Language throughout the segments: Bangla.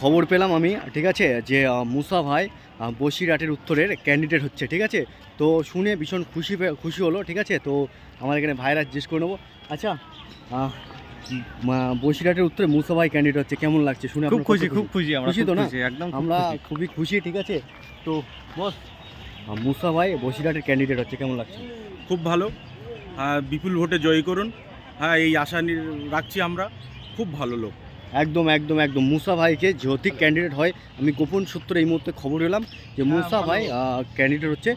খবর পেলাম আমি, ঠিক আছে, যে মুসা ভাই বসিরহাটের উত্তরের ক্যান্ডিডেট হচ্ছে, ঠিক আছে। তো শুনে ভীষণ খুশি হলো, ঠিক আছে। তো আমার এখানে ভাইরা জিজ্ঞেস করে নেবো, আচ্ছা বসিরহাটের উত্তরে মুসা ভাই ক্যান্ডিডেট হচ্ছে, কেমন লাগছে শুনে? খুব খুশি, খুব খুশি, আমরা খুশি তো না? একদম আমরা খুবই খুশি, ঠিক আছে। তো বস, মুসা ভাই বসিরহাটের ক্যান্ডিডেট হচ্ছে, কেমন লাগছে? খুব ভালো। বিপুল ভোটে জয়ী করুন, হ্যাঁ এই আশা রাখছি আমরা। খুব ভালো লোক, একদম একদম একদম। মুসা ভাইকে যদি ক্যান্ডিডেট হয়, আমি গোপন সূত্রে এই মুহূর্তে খবর এলাম যে মুসা ভাই ক্যান্ডিডেট হচ্ছে।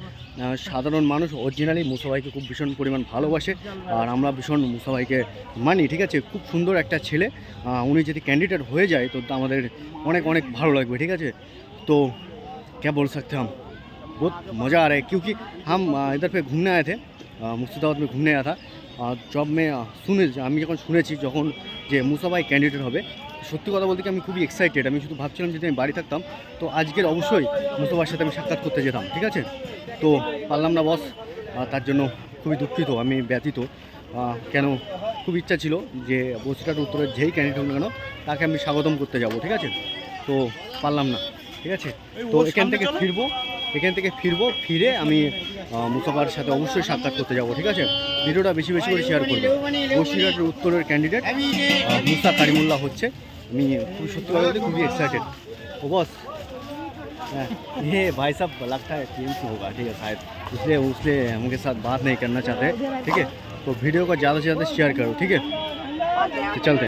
সাধারণ মানুষ অরিজিনালি মুসা ভাইকে খুব ভীষণ পরিমাণ ভালোবাসে, আর আমরা ভীষণ মুসা ভাইকে মানি, ঠিক আছে। খুব সুন্দর একটা ছেলে, উনি যদি ক্যান্ডিডেট হয়ে যায় তো আমাদের অনেক অনেক ভালো লাগবে, ঠিক আছে। तो क्या बोल सकते हैं हम, बहुत मज़ा आ रहा है क्योंकि हम इधर पे घूमने आए थे, मुर्शिदाबाद में घूमने आया था। जब मैं আমি যখন শুনেছি যখন যে মুসা ভাই ক্যান্ডিডেট হবে, সত্যি কথা বলতে কি আমি খুবই এক্সাইটেড। আমি শুধু ভাবছিলাম যদি আমি বাড়ি থাকতাম তো আজকের অবশ্যই মুসা ভাইয়ের সাথে আমি সাক্ষাৎ করতে যেতাম, ঠিক আছে। তো পারলাম না বস, তার জন্য খুবই দুঃখিত, আমি ব্যথিত। কেন, খুব ইচ্ছা ছিল যে বসিরহাট উত্তরের যেই ক্যান্ডিডেট হোক না কেন তাকে আমি স্বাগতম করতে যাব, ঠিক আছে। তো পারলাম না, ঠিক আছে। তো এখান থেকে ফিরবো, ফিরে আমি মুসাফার সাথে অবশ্যই সাক্ষাৎ করতে যাব, ঠিক আছে। ভিডিওটা বেশি বেশি করে শেয়ার করবে। বসিরহাটের উত্তরের ক্যান্ডিডেট মুসা কারিমুল্লাহ হচ্ছে। আমি খুবই সত্যি কথা বলতে খুবই एक्साइटेड। तो बॉस ये भाई साहब लगता है टीएमसी होगा, ठीक है शायद, इसलिए उनके साथ बात नहीं करना चाहते, ठीक है। तो वीडियो को ज़्यादा से ज़्यादा शेयर करो, ठीक है। तो चलते हैं।